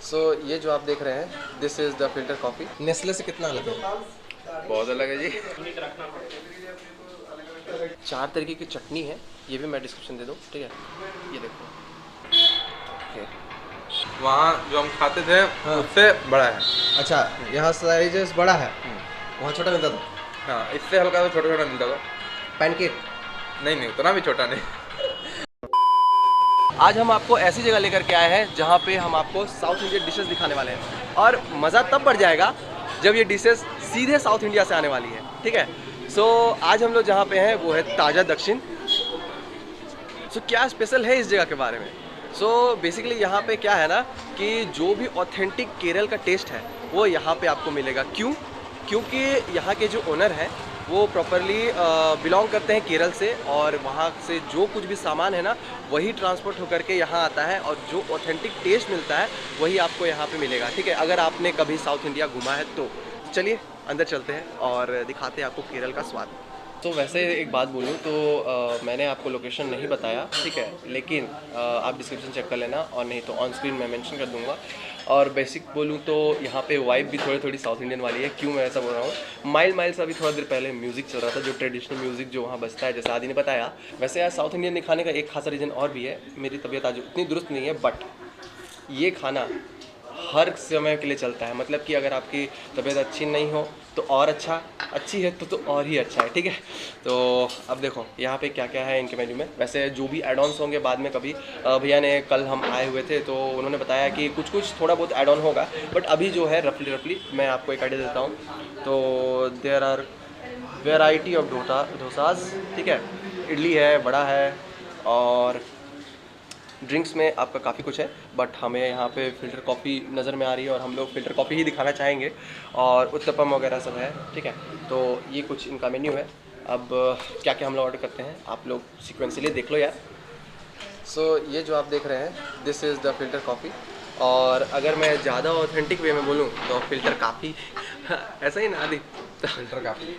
ये जो आप देख रहे हैं, this is the filter coffee. Nestle से कितना अलग है? बहुत अलग है जी। 4 तरीके की चटनी है, ये भी मैं डिस्क्रिप्शन दे दूँ, ठीक है। ये देखो, वहाँ जो हम खाते थे हाँ। उससे बड़ा है। अच्छा, यहाँ साइजेस बड़ा है, वहाँ छोटा मिलता था। हाँ, इससे हल्का सा छोटा छोटा मिलता था। पैनकेक। नहीं नहीं, उतना भी छोटा नहीं। आज हम आपको ऐसी जगह लेकर के आए हैं जहाँ पे हम आपको साउथ इंडियन डिशेस दिखाने वाले हैं, और मज़ा तब बढ़ जाएगा जब ये डिशेस सीधे साउथ इंडिया से आने वाली है, ठीक है। आज हम लोग जहाँ पे हैं वो है ताजा दक्षिण। क्या स्पेशल है इस जगह के बारे में? बेसिकली यहाँ पे क्या है ना कि जो भी ऑथेंटिक केरल का टेस्ट है वो यहाँ पे आपको मिलेगा। क्यों? क्योंकि यहाँ के जो ओनर हैं वो प्रॉपरली बिलोंग करते हैं केरल से, और वहाँ से जो कुछ भी सामान है ना वही ट्रांसपोर्ट होकर के यहाँ आता है, और जो ऑथेंटिक टेस्ट मिलता है वही आपको यहाँ पे मिलेगा, ठीक है। अगर आपने कभी साउथ इंडिया घूमा है तो चलिए अंदर चलते हैं और दिखाते हैं आपको केरल का स्वाद। वैसे एक बात बोलूँ तो मैंने आपको लोकेशन नहीं बताया, ठीक है, लेकिन आप डिस्क्रिप्शन चेक कर लेना, और नहीं तो ऑन स्क्रीन मैं मेंशन कर दूंगा। और बेसिक बोलूँ तो यहाँ पे वाइब भी थोड़ी थोड़ी साउथ इंडियन वाली है। क्यों मैं ऐसा बोल रहा हूँ? माइल से अभी थोड़ा देर पहले म्यूज़िक चल रहा था, जो ट्रेडिशनल म्यूज़िक जो वहाँ बजता है, जैसे आदि ने बताया। वैसे यार साउथ इंडियन खाने का एक खासा रीज़न और भी है। मेरी तबीयत आज उतनी दुरुस्त नहीं है, बट ये खाना हर समय के लिए चलता है। मतलब कि अगर आपकी तबीयत अच्छी नहीं हो तो और अच्छा, अच्छी है तो और ही अच्छा है, ठीक है। तो अब देखो यहाँ पे क्या क्या है इनके मेन्यू में। वैसे जो भी एड ऑन्स होंगे बाद में कभी, भैया ने कल हम आए हुए थे तो उन्होंने बताया कि कुछ कुछ थोड़ा बहुत एड ऑन होगा, बट अभी जो है रफली मैं आपको एक आइडिया देता हूँ। तो there are variety of dosas, ठीक है। इडली है, बड़ा है, और ड्रिंक्स में आपका काफ़ी कुछ है, बट हमें यहाँ पे फ़िल्टर कॉफ़ी नज़र में आ रही है और हम लोग फ़िल्टर कॉफ़ी ही दिखाना चाहेंगे, और उत्तपम वगैरह सब है, ठीक है। तो ये कुछ इनका मेन्यू है। अब क्या क्या हम लोग ऑर्डर करते हैं आप लोग सीक्वेंसली देख लो यार। ये जो आप देख रहे हैं, this is the filter coffee, और अगर मैं ज़्यादा ऑथेंटिक वे में बोलूँ तो फ़िल्टर काफ़ी ऐसा ही ना आदि फिल्टर काफी।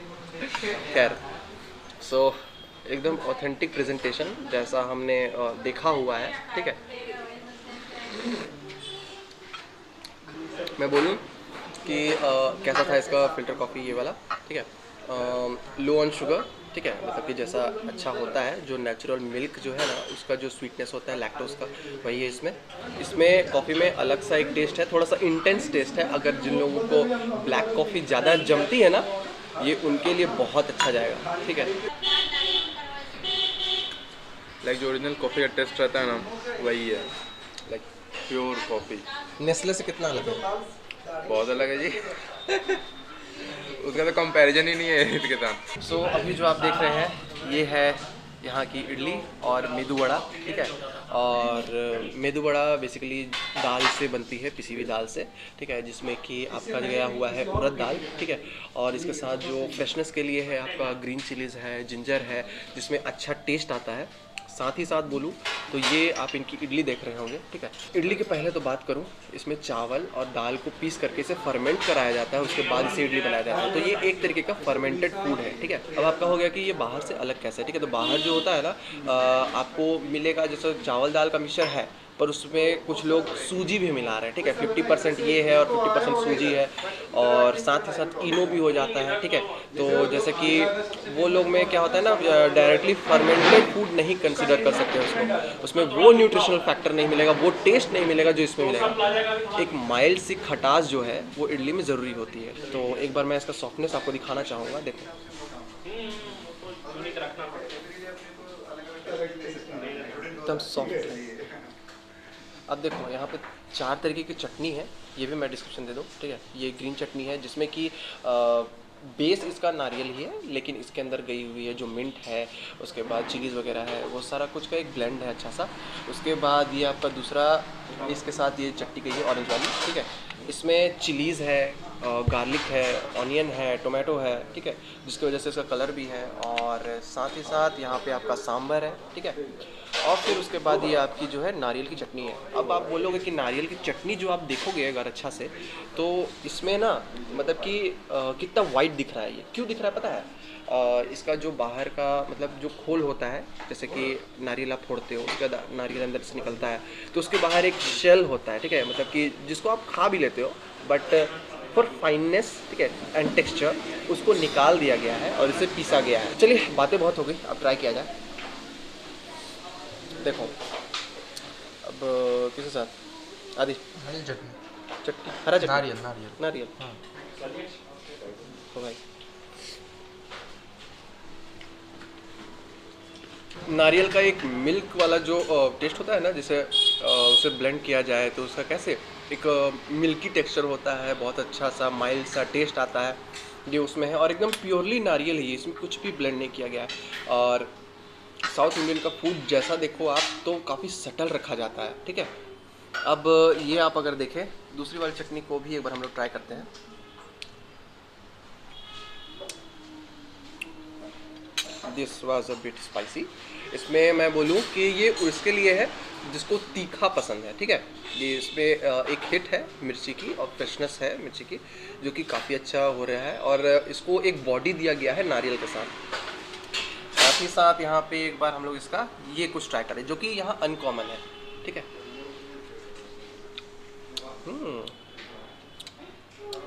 खैर, एकदम ऑथेंटिक प्रेजेंटेशन जैसा हमने देखा हुआ है, ठीक है। मैं बोलूँ कि कैसा था इसका फ़िल्टर कॉफ़ी ये वाला, ठीक है। लो ऑन शुगर, ठीक है, मतलब कि जैसा अच्छा होता है, जो नेचुरल मिल्क जो है ना उसका जो स्वीटनेस होता है लैक्टोज का, वही है इसमें कॉफ़ी में अलग सा एक टेस्ट है, थोड़ा सा इंटेंस टेस्ट है। अगर जिन लोगों को ब्लैक कॉफ़ी ज़्यादा जमती है ना, ये उनके लिए बहुत अच्छा जाएगा, ठीक है। लाइक जो ओरिजिनल कॉफ़ी का टेस्ट रहता है ना वही है, लाइक प्योर कॉफ़ी। नेस्ले से कितना अलग है? बहुत अलग है जी। उसका तो कंपैरिजन ही नहीं है इसके साथ। अभी जो आप देख रहे हैं ये है यहाँ की इडली और मेदू वड़ा, ठीक है। और मेदू वड़ा बेसिकली दाल से बनती है, पिसी हुई दाल से, ठीक है, जिसमें कि आपका गया हुआ है उड़द दाल, ठीक है। और इसके साथ जो फ्रेशनेस के लिए है आपका ग्रीन चिलीज़ है, जिंजर है, जिसमें अच्छा टेस्ट आता है। साथ ही साथ बोलूँ तो ये आप इनकी इडली देख रहे होंगे, ठीक है। इडली के पहले तो बात करूँ, इसमें चावल और दाल को पीस करके इसे फर्मेंट कराया जाता है, उसके बाद इसे इडली बनाया जाता है। तो ये एक तरीके का फर्मेंटेड फूड है, ठीक है। अब आपका हो गया कि ये बाहर से अलग कैसे है, ठीक है। तो बाहर जो होता है ना आपको मिलेगा जैसे चावल दाल का मिक्सचर है, पर उसमें कुछ लोग सूजी भी मिला रहे हैं, ठीक है। 50% ये है और 50% सूजी है, और साथ ही साथ इनो भी हो जाता है, ठीक है। तो जैसे कि वो लोग में क्या होता है ना, डायरेक्टली फर्मेंटेड फूड नहीं कंसिडर कर सकते उसको, उसमें वो न्यूट्रिशनल फैक्टर नहीं मिलेगा, वो टेस्ट नहीं मिलेगा जो इसमें मिलेगा। एक माइल्ड सी खटास जो है वो इडली में ज़रूरी होती है। तो एक बार मैं इसका सॉफ्टनेस आपको दिखाना चाहूँगा, देखो एकदम सॉफ्ट है। अब देखो यहाँ पे 4 तरीके की चटनी है, ये भी मैं डिस्क्रिप्शन दे दूँ, ठीक है। ये ग्रीन चटनी है जिसमें कि बेस इसका नारियल ही है, लेकिन इसके अंदर गई हुई है जो मिंट है, उसके बाद चिलीज़ वगैरह है, वो सारा कुछ का एक ब्लेंड है अच्छा सा। उसके बाद ये आपका दूसरा, इसके साथ ये चटनी गई है ऑरेंज वाली, ठीक है। इसमें चिलीज़ है, गार्लिक है, ऑनियन है, टोमेटो है, ठीक है, जिसकी वजह से इसका कलर भी है। और साथ ही साथ यहाँ पे आपका सांभर है, ठीक है। और फिर उसके बाद ये आपकी जो है नारियल की चटनी है। अब आप बोलोगे कि नारियल की चटनी जो आप देखोगे अगर अच्छा से, तो इसमें ना मतलब कि कितना वाइट दिख रहा है, ये क्यों दिख रहा है पता है? इसका जो बाहर का मतलब जो खोल होता है, जैसे कि नारियल आप फोड़ते हो उसके बाद नारियल अंदर से निकलता है, तो उसके बाहर एक शेल होता है, ठीक है, मतलब कि जिसको आप खा भी लेते हो, बट फॉर फाइननेस, ठीक है, एंड टेक्सचर उसको निकाल दिया गया है और इसे पीसा गया है। चलिए बातें बहुत हो गई, अब ट्राई किया जाए। देखो अब किसके साथ? आदि नारियल चटनी, चटनी, हरा चटनी, नारियल नारियल नारियल। हाँ। तो भाई नारियल का एक मिल्क वाला जो टेस्ट होता है ना, जैसे उसे ब्लेंड किया जाए तो उसका कैसे एक मिल्की टेक्सचर होता है, बहुत अच्छा सा माइल्ड सा टेस्ट आता है, ये उसमें है। और एकदम प्योरली नारियल ही है, इसमें कुछ भी ब्लेंड नहीं किया गया है। और साउथ इंडियन का फूड जैसा देखो आप तो काफ़ी सटल रखा जाता है, ठीक है। अब ये आप अगर देखें दूसरी वाली चटनी को भी एक बार हम लोग ट्राई करते हैं। This was a bit spicy. इसमें मैं बोलूँ कि ये उसके लिए है जिसको तीखा पसंद है, ठीक है। ये इसमें एक हिट है मिर्ची की और फ्रेशनेस है मिर्ची की, जो कि काफ़ी अच्छा हो रहा है। और इसको एक बॉडी दिया गया है नारियल के साथ। साथ ही साथ यहाँ पे एक बार हम लोग इसका ये कुछ ट्राई करें जो कि यहाँ अनकॉमन है, ठीक है।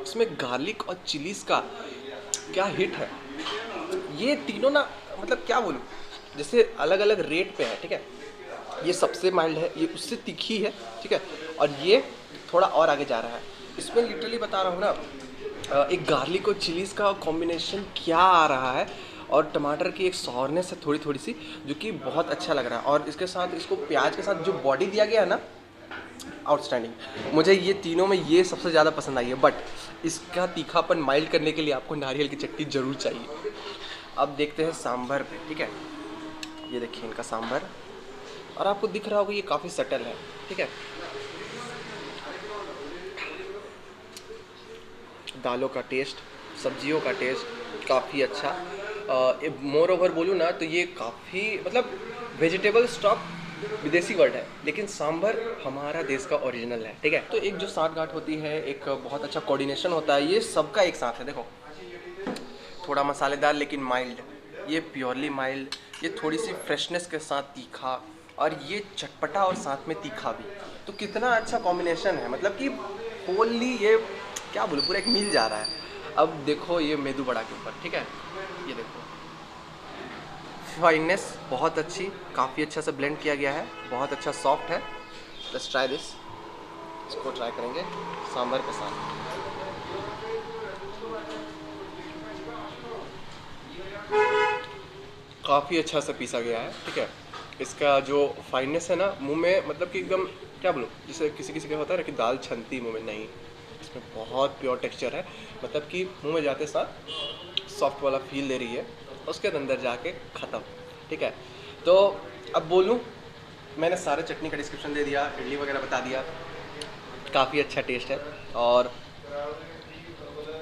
इसमें गार्लिक और चिलीज़ का क्या हिट है। ये तीनों ना मतलब क्या बोलूँ, जैसे अलग अलग रेट पे है, ठीक है। ये सबसे माइल्ड है, ये उससे तीखी है, ठीक है, और ये थोड़ा और आगे जा रहा है। इसमें लिटरली बता रहा हूँ ना, एक गार्लिक और चिलीज़ का कॉम्बिनेशन क्या आ रहा है, और टमाटर की एक सॉरनेस है थोड़ी थोड़ी सी, जो कि बहुत अच्छा लग रहा है। और इसके साथ इसको प्याज के साथ जो बॉडी दिया गया है ना, आउटस्टैंडिंग। मुझे ये तीनों में ये सबसे ज़्यादा पसंद आई है, बट इसका तीखापन माइल्ड करने के लिए आपको नारियल की चटनी ज़रूर चाहिए। अब देखते हैं सांभर पे, ठीक है। ये देखिए इनका सांभर, और आपको दिख रहा होगा ये काफ़ी सटल है, ठीक है। दालों का टेस्ट, सब्जियों का टेस्ट काफ़ी अच्छा। मोर ओवर बोलूँ ना तो ये काफ़ी मतलब वेजिटेबल स्टॉक विदेशी वर्ड है, लेकिन सांभर हमारा देश का ओरिजिनल है, ठीक है। तो एक जो साठ-गांठ होती है, एक बहुत अच्छा कोऑर्डिनेशन होता है, ये सबका एक साथ है। देखो थोड़ा मसालेदार लेकिन माइल्ड, ये प्योरली माइल्ड, ये थोड़ी सी फ्रेशनेस के साथ तीखा, और ये चटपटा और साथ में तीखा भी। तो कितना अच्छा कॉम्बिनेशन है, मतलब कि होली ये क्या बोलूँ पूरा एक मील जा रहा है। अब देखो ये मेदू वड़ा के ऊपर, ठीक है, ये देखो फाइननेस बहुत अच्छी, काफ़ी अच्छा से ब्लेंड किया गया है, बहुत अच्छा सॉफ्ट है। Let's try this. इसको ट्राई करेंगे सांभर के साथ। काफ़ी अच्छा से पीसा गया है, ठीक है। इसका जो फाइननेस है ना मुंह में, मतलब कि एकदम क्या बोलूँ, जैसे किसी किसी का होता है ना कि दाल छनती मुंह में, नहीं, इसमें बहुत प्योर टेक्सचर है, मतलब कि मुंह में जाते साथ सॉफ्ट वाला फील दे रही है, उसके अंदर जाके ख़त्म, ठीक है। तो अब बोलूँ, मैंने सारे चटनी का डिस्क्रिप्शन दे दिया, इडली वगैरह बता दिया, काफ़ी अच्छा टेस्ट है। और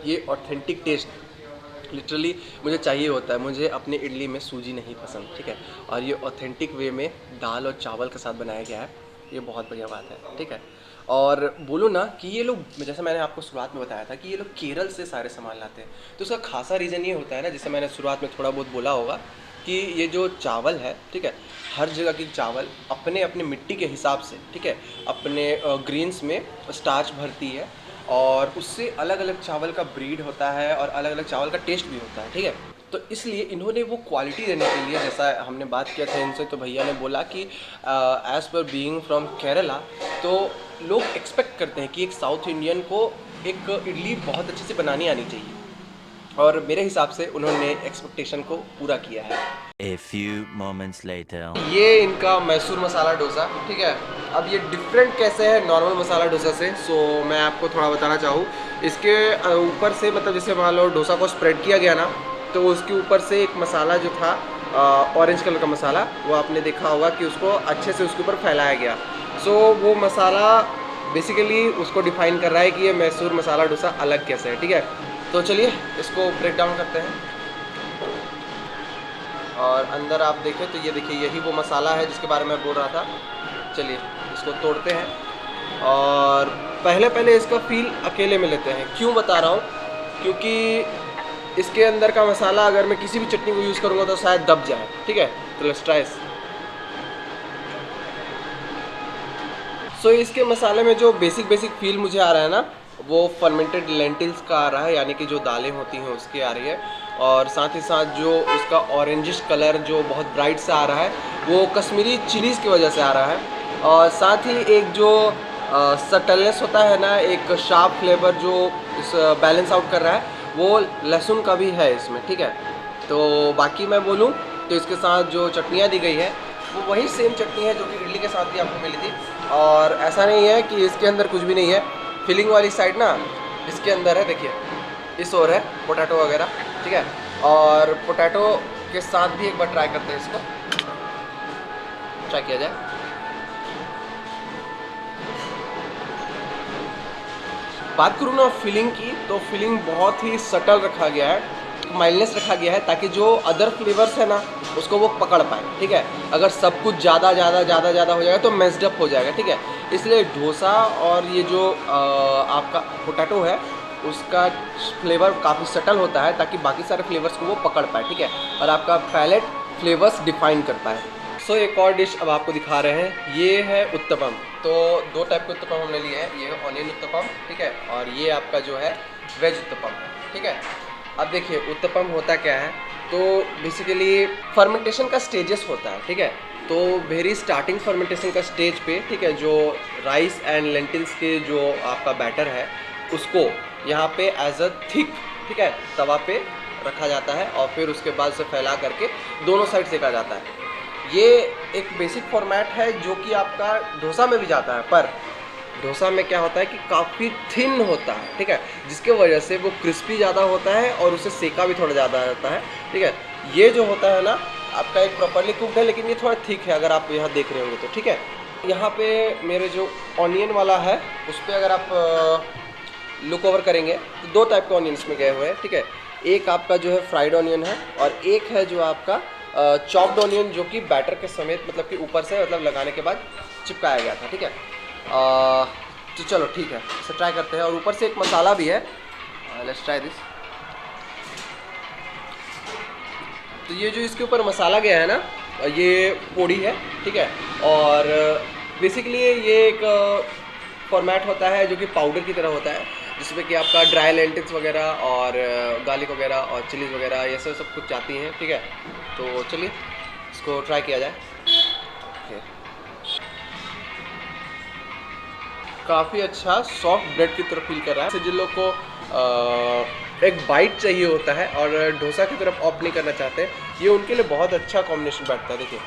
ये ऑथेंटिक टेस्ट लिटरली मुझे चाहिए होता है। मुझे अपनी इडली में सूजी नहीं पसंद, ठीक है, और ये ऑथेंटिक वे में दाल और चावल के साथ बनाया गया है, ये बहुत बढ़िया बात है, ठीक है। और बोलो ना कि ये लोग, जैसे मैंने आपको शुरुआत में बताया था कि ये लोग केरल से सारे सामान लाते हैं, तो उसका खासा रीज़न ये होता है ना, जैसे मैंने शुरुआत में थोड़ा बहुत बोला होगा कि ये जो चावल है, ठीक है, हर जगह की चावल अपने अपने मिट्टी के हिसाब से, ठीक है, अपने ग्रेन्स में स्टार्च भरती है, और उससे अलग अलग चावल का ब्रीड होता है और अलग अलग चावल का टेस्ट भी होता है, ठीक है। तो इसलिए इन्होंने वो क्वालिटी देने के लिए, जैसा हमने बात किया था इनसे, तो भैया ने बोला कि as per being from Kerala, तो लोग एक्सपेक्ट करते हैं कि एक साउथ इंडियन को एक इडली बहुत अच्छे से बनानी आनी चाहिए, और मेरे हिसाब से उन्होंने एक्सपेक्टेशन को पूरा किया है। A few moments later. ये इनका मैसूर मसाला डोसा, ठीक है। अब ये डिफरेंट कैसे है नॉर्मल मसाला डोसा से, सो मैं आपको थोड़ा बताना चाहूँ। इसके ऊपर से, मतलब जैसे मान लो डोसा को स्प्रेड किया गया ना, तो उसके ऊपर से एक मसाला जो था ऑरेंज कलर का मसाला, वो आपने देखा होगा कि उसको अच्छे से उसके ऊपर फैलाया गया। सो वो मसाला बेसिकली उसको डिफाइन कर रहा है कि ये मैसूर मसाला डोसा अलग कैसे है, ठीक है। तो चलिए इसको ब्रेक डाउन करते हैं। और अंदर आप देखें तो ये देखिए यही वो मसाला है जिसके बारे में मैं बोल रहा था। चलिए इसको तोड़ते हैं और पहले इसका फील अकेले में लेते हैं। क्यों बता रहा हूँ, क्योंकि इसके अंदर का मसाला अगर मैं किसी भी चटनी को यूज़ करूँगा तो शायद दब जाए। ठीक है, तो लेट्स ट्राई। सो इसके मसाले में जो बेसिक फील मुझे आ रहा है ना, वो फर्मेंटेड लेंटिल्स का आ रहा है, यानी कि जो दालें होती हैं उसकी आ रही है। और साथ ही साथ जो उसका ऑरेंजिश कलर जो बहुत ब्राइट सा आ रहा है वो कश्मीरी चिलीज़ की वजह से आ रहा है। और साथ ही एक जो सटलनेस होता है ना, एक शार्प फ्लेवर जो इस बैलेंस आउट कर रहा है, वो लहसुन का भी है इसमें। ठीक है, तो बाकी मैं बोलूँ तो इसके साथ जो चटनियाँ दी गई है वो वही सेम चटनी है जो कि इडली के साथ भी आपको मिली थी। और ऐसा नहीं है कि इसके अंदर कुछ भी नहीं है। फिलिंग वाली साइड ना इसके अंदर है, देखिए इस ओर है पोटैटो वगैरह। ठीक है, और पोटैटो के साथ भी एक बार ट्राई करते हैं, इसको ट्राई किया जाए। बात करूँ ना फिलिंग की, तो फिलिंग बहुत ही सटल रखा गया है, माइल्डनेस रखा गया है, ताकि जो अदर फ्लेवर्स है ना उसको वो पकड़ पाए। ठीक है, अगर सब कुछ ज़्यादा हो जाएगा तो मेस्ड अप हो जाएगा। ठीक है, इसलिए डोसा और ये जो आपका पोटैटो है उसका फ्लेवर काफ़ी सटल होता है, ताकि बाकी सारे फ्लेवर्स को वो पकड़ पाए। ठीक है, और आपका पैलेट फ्लेवर्स डिफाइन कर पाए। सो एक और डिश अब आपको दिखा रहे हैं, ये है उत्तपम। तो दो टाइप के उत्तपम हमने लिए हैं, ये है ऑनियन उत्तपम, ठीक है, और ये आपका जो है वेज उत्तपम है। ठीक है, अब देखिए उत्तपम होता क्या है, तो बेसिकली फर्मेंटेशन का स्टेजेस होता है। ठीक है, तो वेरी स्टार्टिंग फर्मेंटेशन का स्टेज पे, ठीक है, जो राइस एंड लेंटिल्स के जो आपका बैटर है उसको यहाँ पे एज अ थिक, ठीक है, तवा पे रखा जाता है और फिर उसके बाद उसे फैला करके दोनों साइड सेका जाता है। ये एक बेसिक फॉर्मेट है जो कि आपका डोसा में भी जाता है, पर डोसा में क्या होता है कि काफ़ी थिन होता है। ठीक है, जिसके वजह से वो क्रिस्पी ज़्यादा होता है और उसे सेका भी थोड़ा ज़्यादा रहता है। ठीक है, ये जो होता है ना आपका एक प्रॉपरली कुक्ड है, लेकिन ये थोड़ा थिक है अगर आप यहाँ देख रहे होंगे तो। ठीक है, यहाँ पे मेरे जो ऑनियन वाला है उस पर अगर आप लुक ओवर करेंगे तो दो टाइप के ऑनियंस में गए हुए हैं। ठीक है, एक आपका जो है फ्राइड ऑनियन है और एक है जो आपका चॉप्ड ऑनियन, जो कि बैटर के समेत मतलब कि ऊपर से मतलब लगाने के बाद चिपकाया गया था। ठीक है, तो चलो ठीक है, इसे ट्राई करते हैं। और ऊपर से एक मसाला भी है, लेट्स ट्राई दिस। तो ये जो इसके ऊपर मसाला गया है ना, ये पोड़ी है। ठीक है, और बेसिकली ये एक फॉर्मेट होता है जो कि पाउडर की तरह होता है, जिसमें कि आपका ड्राई लेंटिल्स वगैरह और गार्लिक वगैरह और चिलीज़ वगैरह ये सब कुछ जाती हैं। ठीक है, तो चलिए इसको ट्राई किया जाए। काफ़ी अच्छा सॉफ्ट ब्रेड की तरफ फील कर रहा है। जिन लोग को एक बाइट चाहिए होता है और डोसा की तरफ ऑप्ट नहीं करना चाहते, ये उनके लिए बहुत अच्छा कॉम्बिनेशन बैठता है। देखिए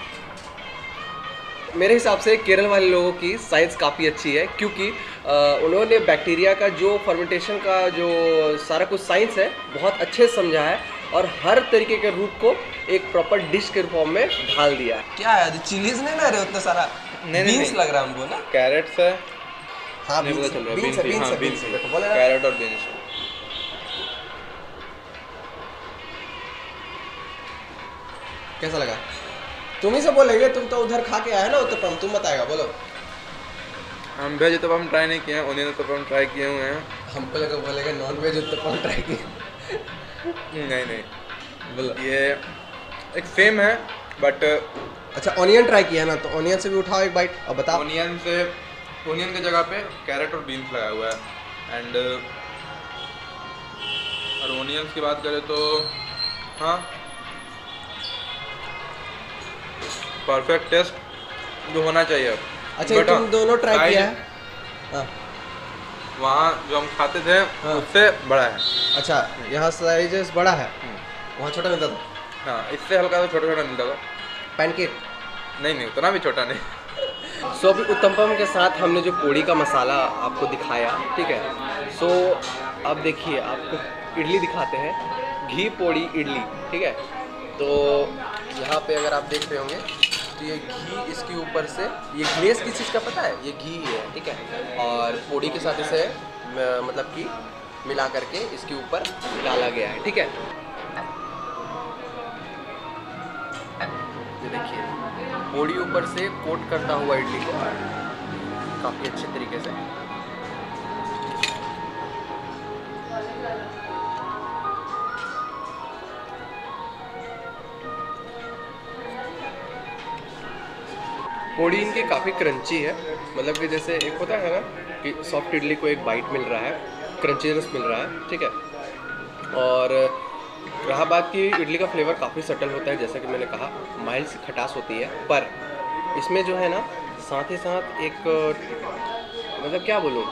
मेरे हिसाब से केरल वाले लोगों की साइंस काफ़ी अच्छी है, क्योंकि उन्होंने बैक्टीरिया का जो फर्मेंटेशन का जो सारा कुछ साइंस है बहुत अच्छे से समझा है और हर तरीके के रूट को एक प्रॉपर डिश के फॉर्म में ढाल दिया है। क्या है, चिलीज नहीं ना रहे उतना सारा, बीन्स लग रहा है हमको ना, कैरेट्स है। हाँ नहीं पता चल रहा है, बीन्स है, हाँ, बीन्स है, बीन्स देखो बोले ना। कैरेट और बीन्स। कैसा लगा? तुम ही से बोलेंगे, तुम तो उधर खा के आए ना उत्तपम, तुम बताएगा, बोलो। हम वेज उत्तपम ट्राई नहीं किए हैं, ऑनियन उत्तपम ट्राई किए हुए हैं। हमको लगा बोलेगा नॉन वेज उत्तपम ट्राई किए। नहीं बोलो। ये एक सेम है बट अच्छा ऑनियन ट्राई किया ना, तो ऑनियन से भी उठाओ एक बाइट और बताओ। ऑनियन की जगह पे कैरेट और बीन्स लगाया हुआ है। एंड और ऑनियंस की बात करें तो हाँ, परफेक्ट टेस्ट जो होना चाहिए। अच्छा ये तुम दोनों ट्राई किया है? हाँ। वहाँ जो हम खाते थे उससे बड़ा है। अच्छा यहाँ साइजेस बड़ा है, वहाँ छोटा मिलता था? हाँ, इससे हल्का सा छोटा मिलता था। पैनकेक? नहीं उतना भी छोटा नहीं। सो अभी उत्तपम के साथ हमने जो पोड़ी का मसाला आपको दिखाया, ठीक है। सो अब देखिए आपको इडली दिखाते हैं, घी पोड़ी इडली, ठीक है। तो यहाँ पे अगर आप देख रहे होंगे तो ये घी इसके ऊपर से, ये ग्लेस किस चीज़ का पता है, ये घी ही है, ठीक है। और पोड़ी के साथ इसे मतलब कि मिला करके इसके ऊपर डाला गया है, ठीक है। पोड़ी ऊपर से कोट करता हुआ इडली को काफ़ी अच्छे तरीके से। पोड़ी इनकी काफ़ी क्रंची है, मतलब कि जैसे एक होता है ना कि सॉफ्ट इडली को एक बाइट मिल रहा है, क्रंचीनेस मिल रहा है, ठीक है। और रहा बात की इडली का फ्लेवर काफ़ी सटल होता है, जैसा कि मैंने कहा माइल्ड सी खटास होती है, पर इसमें जो है ना साथ ही साथ एक मतलब क्या बोलूँ,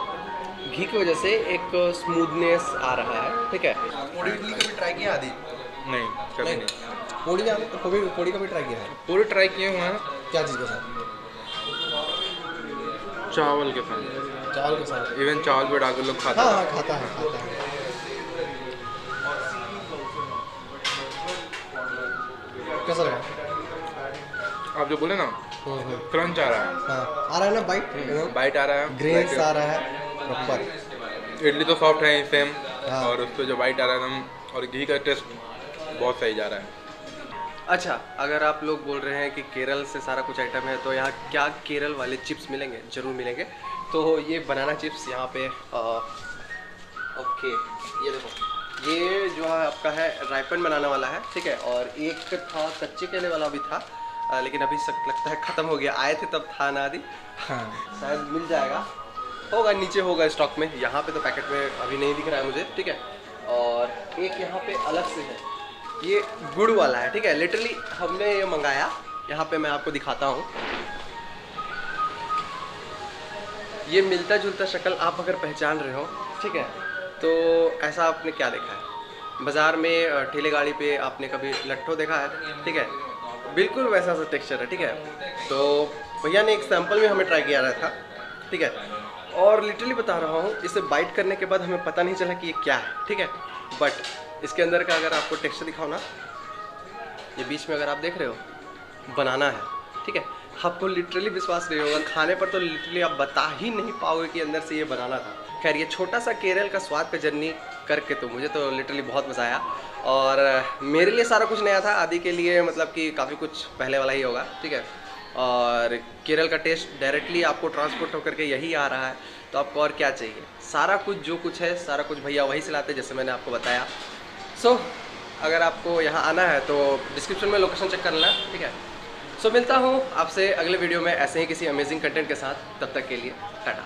घी की वजह से एक स्मूथनेस आ रहा है, ठीक है। पोड़ी इडली कभी ट्राई किया आदि? नहीं, कभी नहीं। पोड़ी का भी ट्राई किया है? पूरे ट्राई किए हुए हैं। क्या चीज़ के साथ? चावल के साथ, चावल के साथ। इवन चावल भी डाल के लोग खाते हाँ हैं। हाँ, खाता है। कैसा लगा? आप जो बोले ना, क्रंच आ रहा है। हाँ, आ रहा है ना बाइट, बाइट आ रहा है, ग्रेन्स आ रहा है प्रॉपर। इडली तो सॉफ्ट है सेम, हाँ। और उस पर जो बाइट आ रहा है एकदम, और घी का टेस्ट बहुत सही जा रहा है। अच्छा, अगर आप लोग बोल रहे हैं कि केरल से सारा कुछ आइटम है, तो यहाँ क्या केरल वाले चिप्स मिलेंगे? ज़रूर मिलेंगे। तो ये बनाना चिप्स यहाँ पे ओके, ये देखो, ये जो है आपका है रायपन बनाने वाला है, ठीक है। और एक था कच्चे केले वाला भी था, लेकिन अभी लगता है ख़त्म हो गया। आए थे तब था ना आदि, हाँ शायद मिल जाएगा, होगा नीचे होगा स्टॉक में, यहाँ पे तो पैकेट में अभी नहीं दिख रहा है मुझे, ठीक है। और एक यहाँ पे अलग से है, ये गुड़ वाला है, ठीक है। लिटरली हमने ये मंगाया, यहाँ पे मैं आपको दिखाता हूँ। ये मिलता जुलता शक्ल आप अगर पहचान रहे हो, ठीक है, तो ऐसा आपने क्या देखा है बाज़ार में, ठेले गाड़ी पे आपने कभी लट्ठो देखा है, ठीक है, बिल्कुल वैसा सा टेक्सचर है, ठीक है। तो भैया ने एक सैंपल में हमें ट्राई किया रहा था, ठीक है, और लिटरली बता रहा हूँ, इसे बाइट करने के बाद हमें पता नहीं चला कि ये क्या है, ठीक है। बट इसके अंदर का अगर आपको टेक्सचर दिखाओ ना, ये बीच में अगर आप देख रहे हो बनाना है, ठीक है, आपको लिटरली विश्वास नहीं होगा, खाने पर तो लिटरली आप बता ही नहीं पाओगे कि अंदर से ये बनाना था। खैर, ये छोटा सा केरल का स्वाद पे जर्नी करके तो मुझे तो लिटरली बहुत मज़ा आया, और मेरे लिए सारा कुछ नया था, आदि के लिए मतलब कि काफ़ी कुछ पहले वाला ही होगा, ठीक है। और केरल का टेस्ट डायरेक्टली आपको ट्रांसपोर्ट होकर के यही आ रहा है, तो आपको और क्या चाहिए? सारा कुछ जो कुछ है, सारा कुछ भैया वहीं से लाते, जैसे मैंने आपको बताया। सो अगर आपको यहाँ आना है तो डिस्क्रिप्शन में लोकेशन चेक कर लेना, ठीक है। सो मिलता हूँ आपसे अगले वीडियो में ऐसे ही किसी अमेजिंग कंटेंट के साथ, तब तक के लिए टाटा।